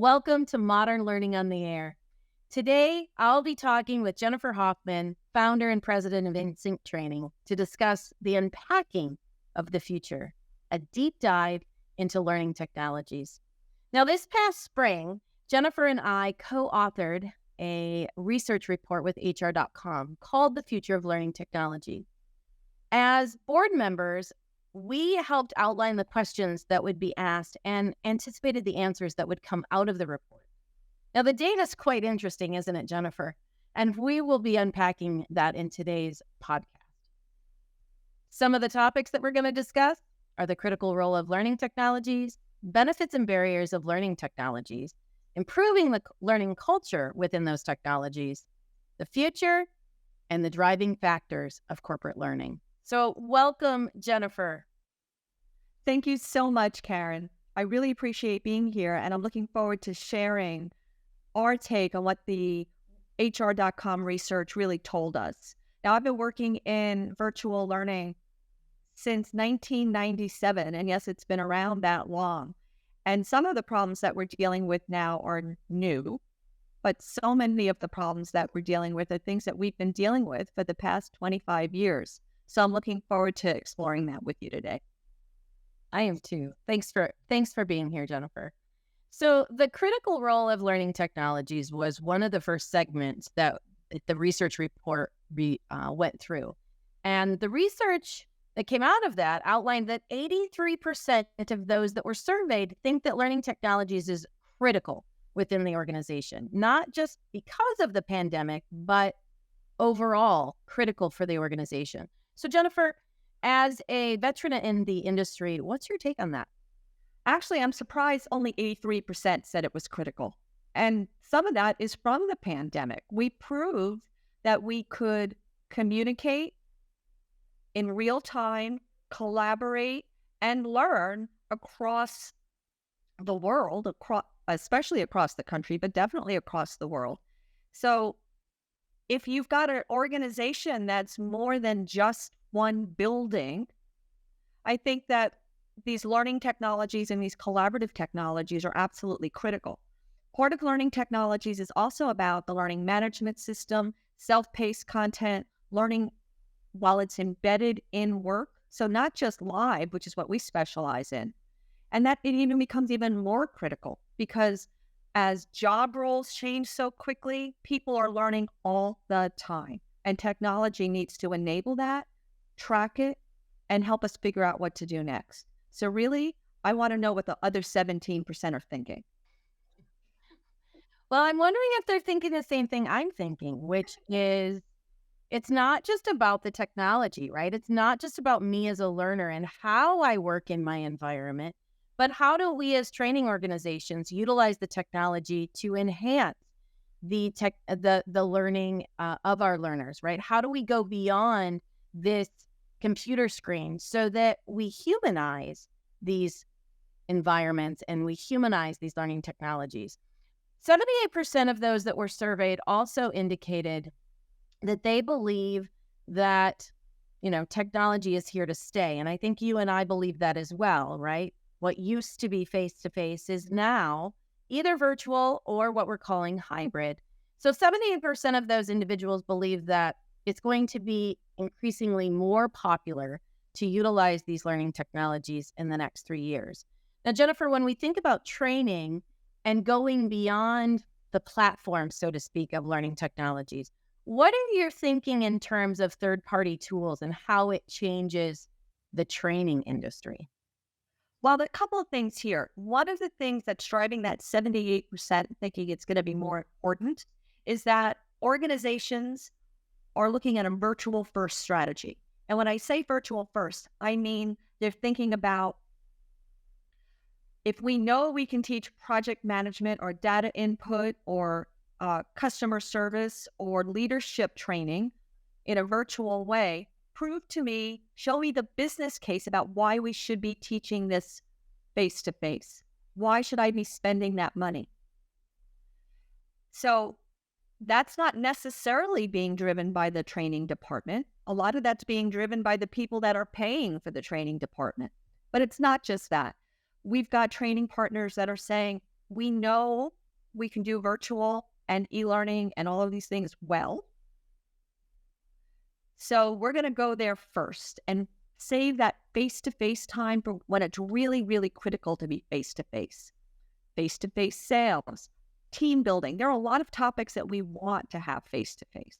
Welcome to Modern Learning on the Air. Today, I'll be talking with Jennifer Hofmann, founder and president of InSync Training, to discuss the unpacking of the future, a deep dive into learning technologies. Now, this past spring, Jennifer and I co-authored a research report with HR.com called The Future of Learning Technology. As board members, we helped outline the questions that would be asked and anticipated the answers that would come out of the report. Now, the data is quite interesting, isn't it, Jennifer? And we will be unpacking that in today's podcast. Some of the topics that we're going to discuss are the critical role of learning technologies, benefits and barriers of learning technologies, improving the learning culture within those technologies, the future, and the driving factors of corporate learning. So welcome, Jennifer. Thank you so much, Karen. I really appreciate being here, and I'm looking forward to sharing our take on what the HR.com research really told us. Now, I've been working in virtual learning since 1997, and yes, it's been around that long. And some of the problems that we're dealing with now are new, but so many of the problems that we're dealing with are things that we've been dealing with for the past 25 years. So I'm looking forward to exploring that with you today. I am too. Thanks for being here, Jennifer. So the critical role of learning technologies was one of the first segments that the research report went through. And the research that came out of that outlined that 83% of those that were surveyed think that learning technologies is critical within the organization, not just because of the pandemic, but overall critical for the organization. So Jennifer, as a veteran in the industry, what's your take on that? Actually, I'm surprised only 83% said it was critical. And some of that is from the pandemic. We proved that we could communicate in real time, collaborate, and learn across the world, especially across the country, but definitely across the world. So if you've got an organization that's more than just one building, I think that these learning technologies and these collaborative technologies are absolutely critical. Part of learning technologies is also about the learning management system, self-paced content, learning while it's embedded in work. So not just live, which is what we specialize in. And that it even becomes even more critical because as job roles change so quickly, people are learning all the time. And technology needs to enable that, track it, and help us figure out what to do next. So really, I want to know what the other 17% are thinking. Well, I'm wondering if they're thinking the same thing I'm thinking, which is it's not just about the technology, right? It's not just about me as a learner and how I work in my environment, but how do we as training organizations utilize the technology to enhance the learning of our learners, right? How do we go beyond this computer screen so that we humanize these environments and we humanize these learning technologies? 78% of those that were surveyed also indicated that they believe that, technology is here to stay. And I think you and I believe that as well, right? What used to be face-to-face is now either virtual or what we're calling hybrid. So 78% of those individuals believe that it's going to be increasingly more popular to utilize these learning technologies in the next 3 years. Now, Jennifer, when we think about training and going beyond the platform, so to speak, of learning technologies, what are you thinking in terms of third-party tools and how it changes the training industry? Well, a couple of things here. One of the things that's driving that 78% thinking it's going to be more important is that organizations are looking at a virtual first strategy. And when I say virtual first, I mean they're thinking about if we know we can teach project management or data input or customer service or leadership training in a virtual way, show me the business case about why we should be teaching this face-to-face. Why should I be spending that money? So that's not necessarily being driven by the training department. A lot of that's being driven by the people that are paying for the training department. But it's not just that. We've got training partners that are saying, we know we can do virtual and e-learning and all of these things well. So we're going to go there first and save that face-to-face time for when it's really, really critical to be face-to-face. Face-to-face sales, team building. There are a lot of topics that we want to have face-to-face.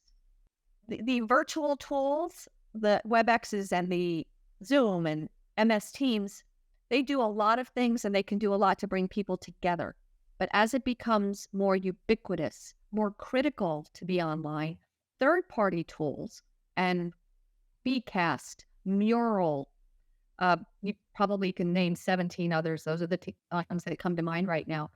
The virtual tools, the WebExes and the Zoom and MS Teams, they do a lot of things and they can do a lot to bring people together. But as it becomes more ubiquitous, more critical to be online, third-party tools and Bcast, Mural, you probably can name 17 others. Those are the items that come to mind right now.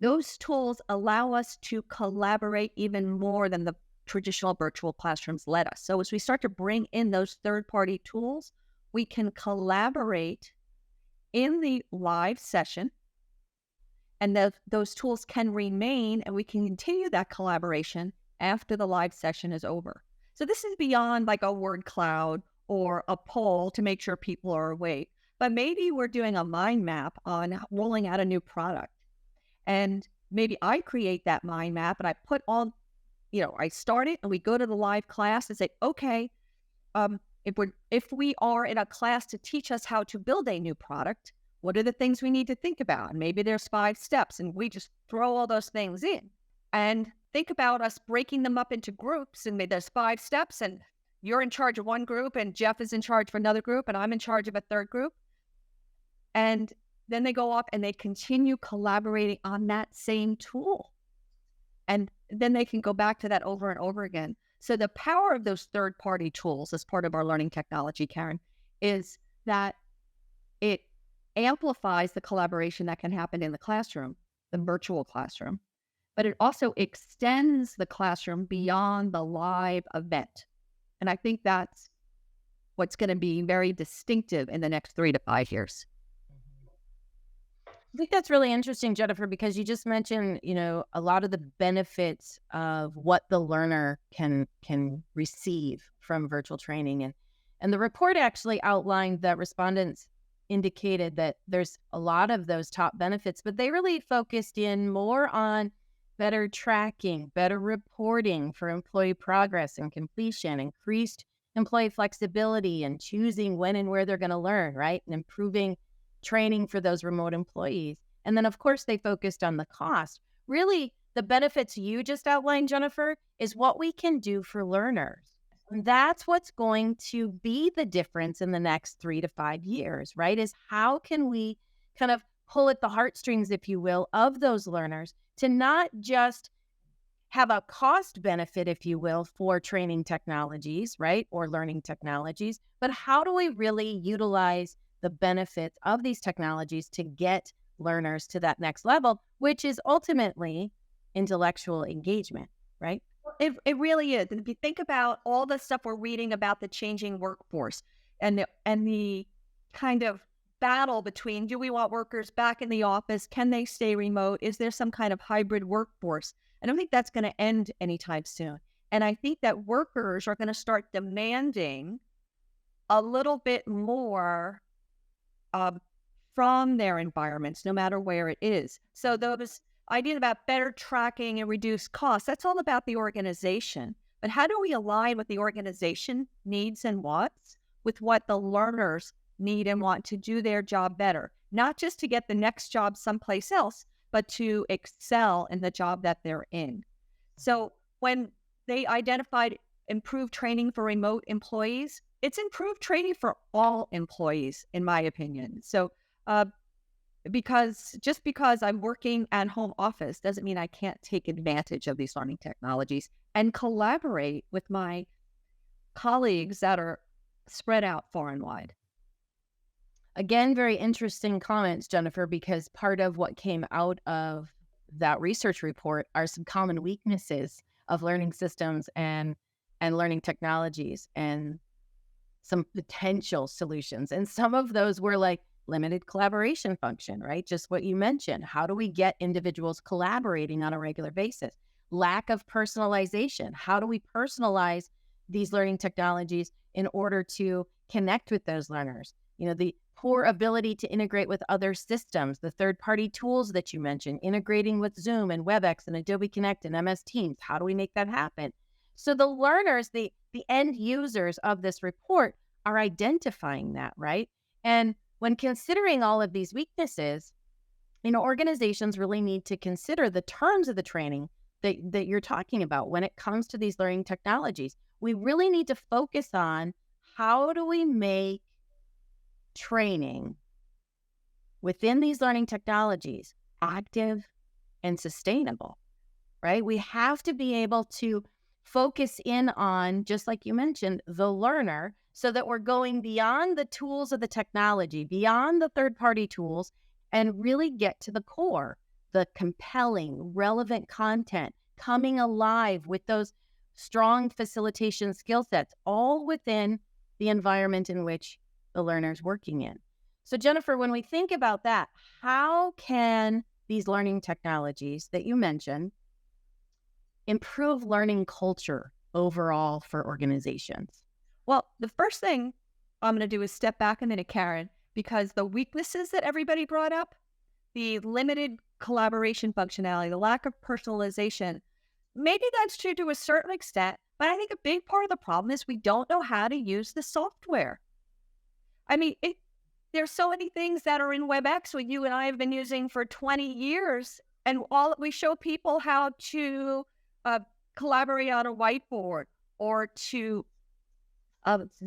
Those tools allow us to collaborate even more than the traditional virtual classrooms let us. So as we start to bring in those third-party tools, we can collaborate in the live session, and those tools can remain, and we can continue that collaboration after the live session is over. So this is beyond like a word cloud or a poll to make sure people are awake, but maybe we're doing a mind map on rolling out a new product. And maybe I create that mind map and I put on, I start it and we go to the live class and say, okay, if we are in a class to teach us how to build a new product, what are the things we need to think about? And maybe there's 5 steps and we just throw all those things in and think about us breaking them up into groups. And maybe there's 5 steps and you're in charge of one group and Jeff is in charge of another group and I'm in charge of a third group. And then they go off and they continue collaborating on that same tool. And then they can go back to that over and over again. So the power of those third-party tools as part of our learning technology, Karen, is that it amplifies the collaboration that can happen in the classroom, the virtual classroom, but it also extends the classroom beyond the live event. And I think that's what's going to be very distinctive in the next 3 to 5 years. I think that's really interesting, Jennifer, because you just mentioned, a lot of the benefits of what the learner can receive from virtual training. And the report actually outlined that respondents indicated that there's a lot of those top benefits, but they really focused in more on better tracking, better reporting for employee progress and completion, increased employee flexibility and choosing when and where they're going to learn, right? And improving training for those remote employees. And then, of course, they focused on the cost. Really, the benefits you just outlined, Jennifer, is what we can do for learners. And that's what's going to be the difference in the next 3 to 5 years, right? Is how can we kind of pull at the heartstrings, if you will, of those learners to not just have a cost benefit, if you will, for training technologies, right? Or learning technologies, but how do we really utilize the benefits of these technologies to get learners to that next level, which is ultimately intellectual engagement, right? It really is. And if you think about all the stuff we're reading about the changing workforce and the kind of battle between, do we want workers back in the office? Can they stay remote? Is there some kind of hybrid workforce? I don't think that's going to end anytime soon. And I think that workers are going to start demanding a little bit more from their environments, no matter where it is. So those ideas about better tracking and reduced costs, that's all about the organization. But how do we align what the organization needs and wants with what the learners need and want to do their job better? Not just to get the next job someplace else, but to excel in the job that they're in. So when they identified improved training for remote employees, it's improved training for all employees, in my opinion. So because I'm working at home office doesn't mean I can't take advantage of these learning technologies and collaborate with my colleagues that are spread out far and wide. Again, very interesting comments, Jennifer, because part of what came out of that research report are some common weaknesses of learning systems and learning technologies and some potential solutions. And some of those were like limited collaboration function, right? Just what you mentioned. How do we get individuals collaborating on a regular basis? Lack of personalization. How do we personalize these learning technologies in order to connect with those learners? The poor ability to integrate with other systems, the third-party tools that you mentioned, integrating with Zoom and WebEx and Adobe Connect and MS Teams. How do we make that happen? So the learners, the end users of this report are identifying that, right? And when considering all of these weaknesses, organizations really need to consider the terms of the training that you're talking about when it comes to these learning technologies. We really need to focus on how do we make training within these learning technologies active and sustainable, right? We have to be able to focus in on, just like you mentioned, the learner, so that we're going beyond the tools of the technology, beyond the third-party tools, and really get to the core, the compelling, relevant content, coming alive with those strong facilitation skill sets, all within the environment in which the learner's working in. So, Jennifer, when we think about that, how can these learning technologies that you mentioned improve learning culture overall for organizations? Well, the first thing I'm going to do is step back a minute, Karen, because the weaknesses that everybody brought up, the limited collaboration functionality, the lack of personalization, maybe that's true to a certain extent, but I think a big part of the problem is we don't know how to use the software. I mean, there's so many things that are in WebEx what you and I have been using for 20 years, and all we show people how to collaborate on a whiteboard or to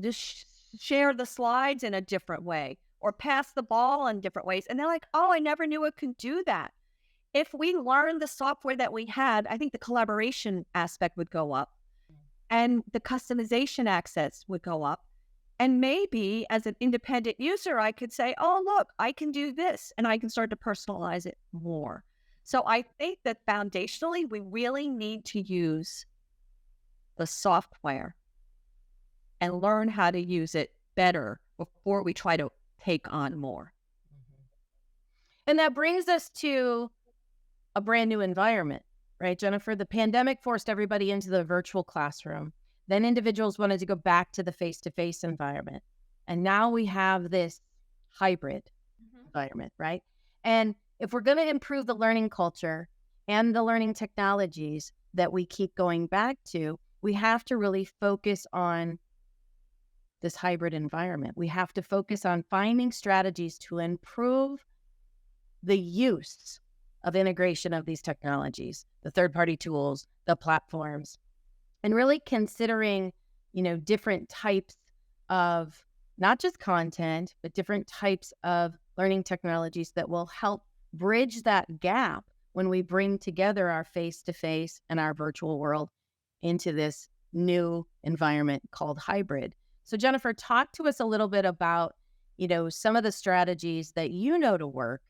just share the slides in a different way or pass the ball in different ways. And they're like, oh, I never knew it could do that. If we learned the software that we had, I think the collaboration aspect would go up and the customization access would go up. And maybe as an independent user, I could say, oh, look, I can do this and I can start to personalize it more. So I think that foundationally, we really need to use the software and learn how to use it better before we try to take on more. And that brings us to a brand new environment, right, Jennifer? The pandemic forced everybody into the virtual classroom. Then individuals wanted to go back to the face-to-face environment. And now we have this hybrid environment, right? And if we're going to improve the learning culture and the learning technologies that we keep going back to, we have to really focus on this hybrid environment. We have to focus on finding strategies to improve the use of integration of these technologies, the third-party tools, the platforms, and really considering, different types of not just content, but different types of learning technologies that will help bridge that gap when we bring together our face-to-face and our virtual world into this new environment called hybrid. So Jennifer, talk to us a little bit about, some of the strategies that to work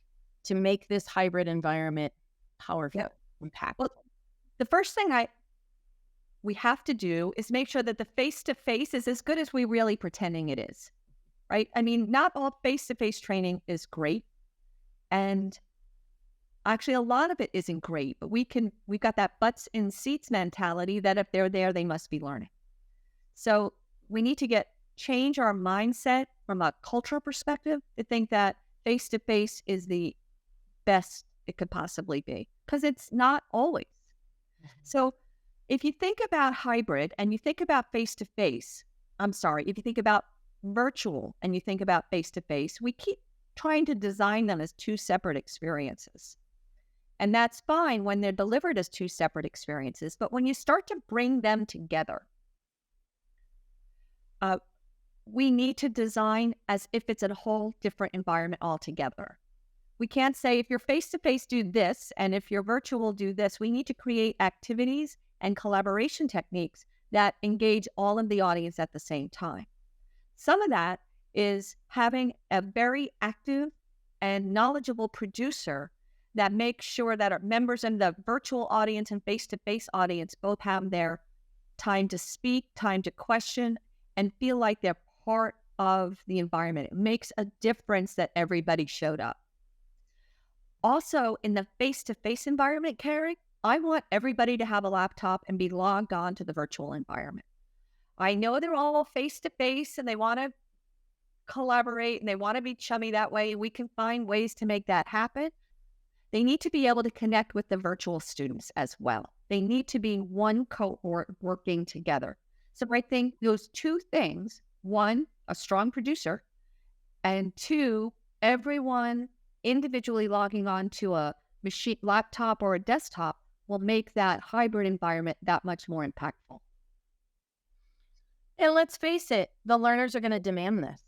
to make this hybrid environment powerful, impactful. Well, the first thing we have to do is make sure that the face-to-face is as good as we really pretending it is, right? I mean, not all face-to-face training is great. And actually, a lot of it isn't great, but we've got that butts in seats mentality that if they're there, they must be learning. So we need to change our mindset from a cultural perspective to think that face-to-face is the best it could possibly be, because it's not always. So if you think about hybrid and you think about face-to-face, if you think about virtual and you think about face-to-face, we keep trying to design them as two separate experiences. And that's fine when they're delivered as two separate experiences. But when you start to bring them together, we need to design as if it's a whole different environment altogether. We can't say if you're face-to-face, do this, and if you're virtual, do this. We need to create activities and collaboration techniques that engage all of the audience at the same time. Some of that is having a very active and knowledgeable producer that makes sure that our members in the virtual audience and face-to-face audience both have their time to speak, time to question, and feel like they're part of the environment. It makes a difference that everybody showed up. Also, in the face-to-face environment, Carrie, I want everybody to have a laptop and be logged on to the virtual environment. I know they're all face-to-face and they want to collaborate and they want to be chummy that way. We can find ways to make that happen. They need to be able to connect with the virtual students as well. They need to be one cohort working together. So I think those two things, one, a strong producer, and two, everyone individually logging on to a machine, laptop or a desktop will make that hybrid environment that much more impactful. And let's face it, the learners are going to demand this,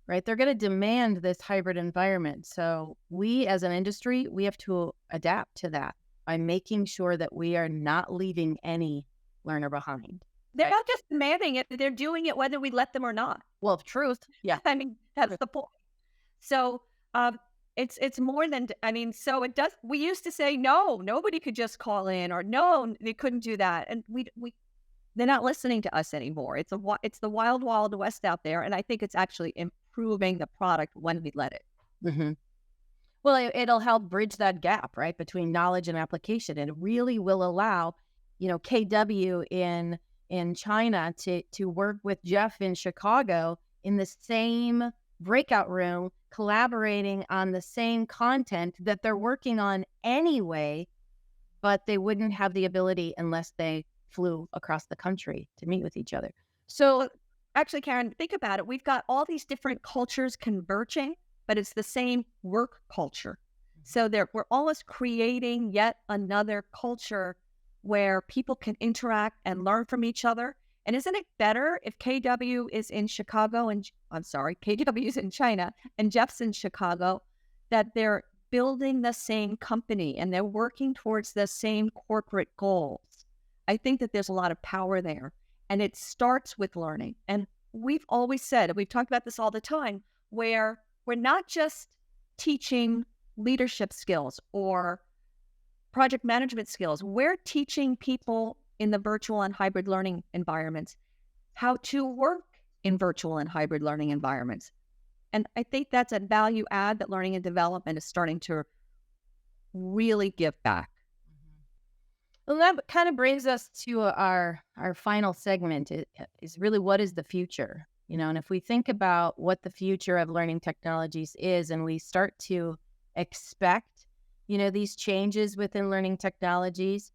right? They're going to demand this hybrid environment. So we as an industry, we have to adapt to that by making sure that we are not leaving any learner behind. They're not just demanding it, they're doing it whether we let them or not. Well, truth. Yeah. I mean, that's the point. So it's more than, I mean, so it does, we used to say, no, nobody could just call in, or no, they couldn't do that. And they're not listening to us anymore. It's the wild, wild west out there. And I think it's actually improving the product when we let it. Mm-hmm. Well, it'll help bridge that gap, right, between knowledge and application. And it really will allow, KW in China to work with Jeff in Chicago in the same breakout room, collaborating on the same content that they're working on anyway, but they wouldn't have the ability unless they flew across the country to meet with each other. So actually, Karen, think about it. We've got all these different cultures converging, but it's the same work culture. So we're almost creating yet another culture where people can interact and learn from each other. And isn't it better if KW is in Chicago and KW is in China and Jeff's in Chicago, that they're building the same company and they're working towards the same corporate goals? I think that there's a lot of power there, and it starts with learning. And we've always said, and we've talked about this all the time, where we're not just teaching leadership skills or project management skills. We're teaching people in the virtual and hybrid learning environments how to work in virtual and hybrid learning environments. And I think that's a value add that learning and development is starting to really give back. Well, that kind of brings us to our final segment. Is really, what is the future? And if we think about what the future of learning technologies is, and we start to expect, these changes within learning technologies,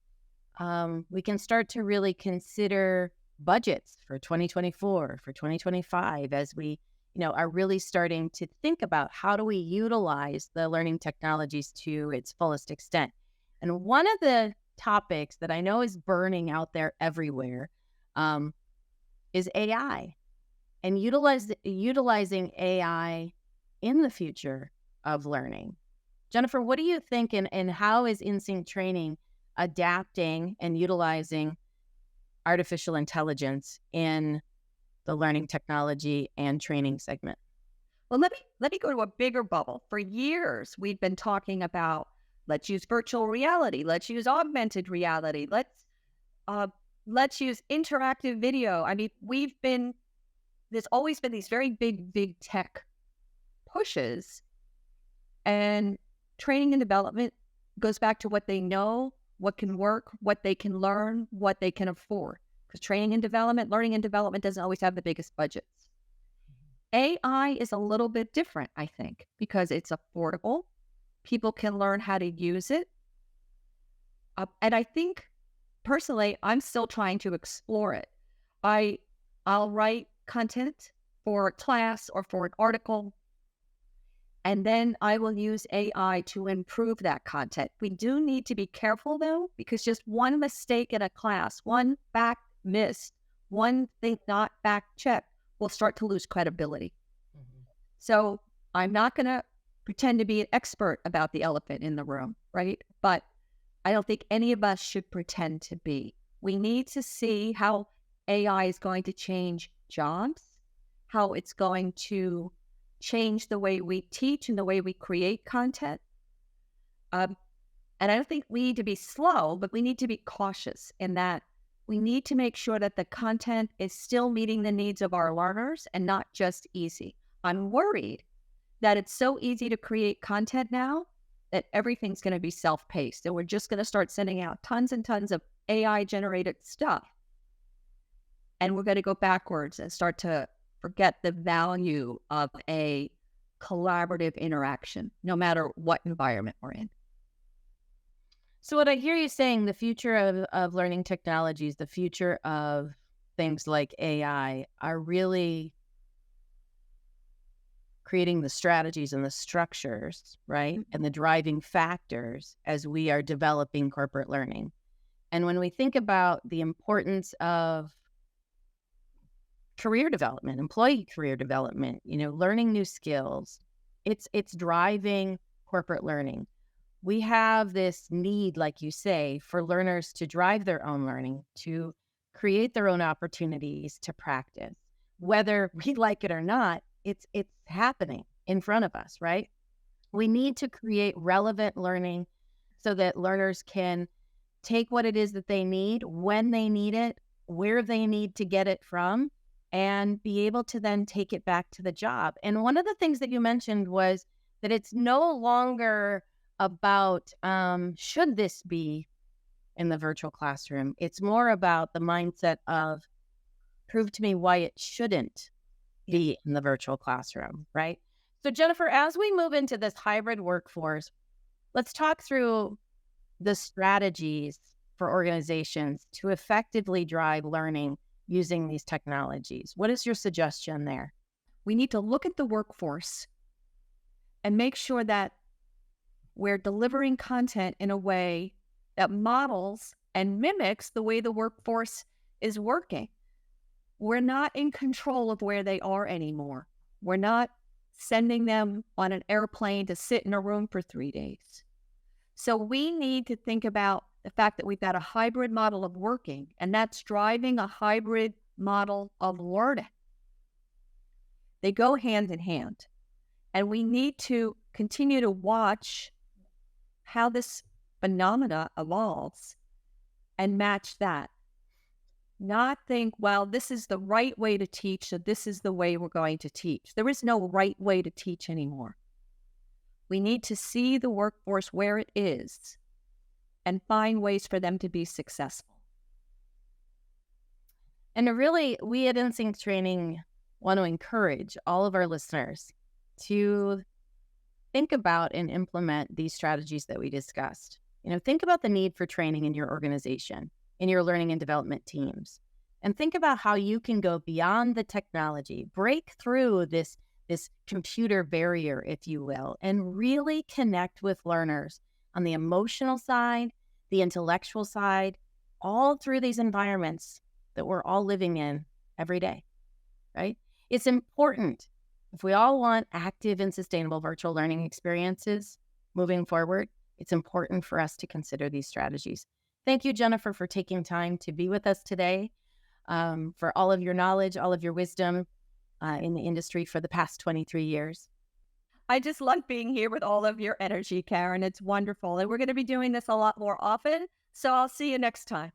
we can start to really consider budgets for 2024, for 2025, as we, are really starting to think about how do we utilize the learning technologies to its fullest extent. And one of the topics that I know is burning out there everywhere is AI, and utilizing AI in the future of learning. Jennifer, what do you think, and how is InSync Training adapting and utilizing artificial intelligence in the learning technology and training segment? Well, let me go to a bigger bubble. For years, we've been talking about, let's use virtual reality, let's use augmented reality, let's use interactive video. I mean, there's always been these very big tech pushes, and training and development goes back to what they know, what can work, what they can learn, what they can afford. Because learning and development doesn't always have the biggest budgets. AI is a little bit different, I think, because it's affordable. People can learn how to use it. And I think, personally, I'm still trying to explore it. I'll write content for a class or for an article, and then I will use AI to improve that content. We do need to be careful, though, because just one mistake in a class, one fact missed, one thing not fact checked, will start to lose credibility. Mm-hmm. So I'm not going to pretend to be an expert about the elephant in the room, right? But I don't think any of us should pretend to be. We need to see how AI is going to change jobs, how it's going to change the way we teach and the way we create content. And I don't think we need to be slow, but we need to be cautious in that we need to make sure that the content is still meeting the needs of our learners and not just easy. I'm worried that it's so easy to create content now that everything's going to be self-paced, and we're just going to start sending out tons and tons of AI-generated stuff. And we're going to go backwards and start to forget the value of a collaborative interaction, no matter what environment we're in. So what I hear you saying, the future of learning technologies, the future of things like AI are really creating the strategies and the structures, right? And the driving factors as we are developing corporate learning. And when we think about the importance of career development, employee career development, learning new skills, it's driving corporate learning. We have this need, like you say, for learners to drive their own learning, to create their own opportunities to practice. Whether we like it or not, it's happening in front of us, right? We need to create relevant learning so that learners can take what it is that they need, when they need it, where they need to get it from, and be able to then take it back to the job. And one of the things that you mentioned was that it's no longer about should this be in the virtual classroom. It's more about the mindset of prove to me why it shouldn't be in the virtual classroom, right? So Jennifer, as we move into this hybrid workforce, let's talk through the strategies for organizations to effectively drive learning using these technologies. What is your suggestion there? We need to look at the workforce and make sure that we're delivering content in a way that models and mimics the way the workforce is working. We're not in control of where they are anymore. We're not sending them on an airplane to sit in a room for 3 days. So we need to think about the fact that we've got a hybrid model of working, and that's driving a hybrid model of learning. They go hand in hand. And we need to continue to watch how this phenomena evolves and match that. Not think, well, this is the right way to teach, so this is the way we're going to teach. There is no right way to teach anymore. We need to see the workforce where it is and find ways for them to be successful. And really, we at Insync Training want to encourage all of our listeners to think about and implement these strategies that we discussed. Think about the need for training in your organization, in your learning and development teams, and think about how you can go beyond the technology, break through this computer barrier, if you will, and really connect with learners on the emotional side, the intellectual side, all through these environments that we're all living in every day, right? It's important. If we all want active and sustainable virtual learning experiences moving forward, it's important for us to consider these strategies. Thank you, Jennifer, for taking time to be with us today, for all of your knowledge, all of your wisdom in the industry for the past 23 years. I just love being here with all of your energy, Karen. It's wonderful. And we're going to be doing this a lot more often. So I'll see you next time.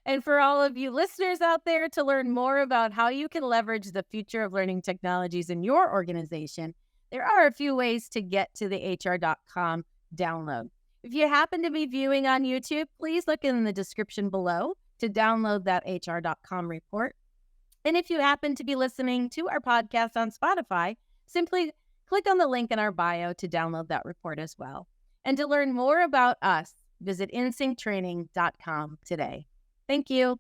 And for all of you listeners out there, to learn more about how you can leverage the future of learning technologies in your organization, there are a few ways to get to the HR.com download. If you happen to be viewing on YouTube, please look in the description below to download that HR.com report. And if you happen to be listening to our podcast on Spotify, simply click on the link in our bio to download that report as well. And to learn more about us, visit insynctraining.com today. Thank you.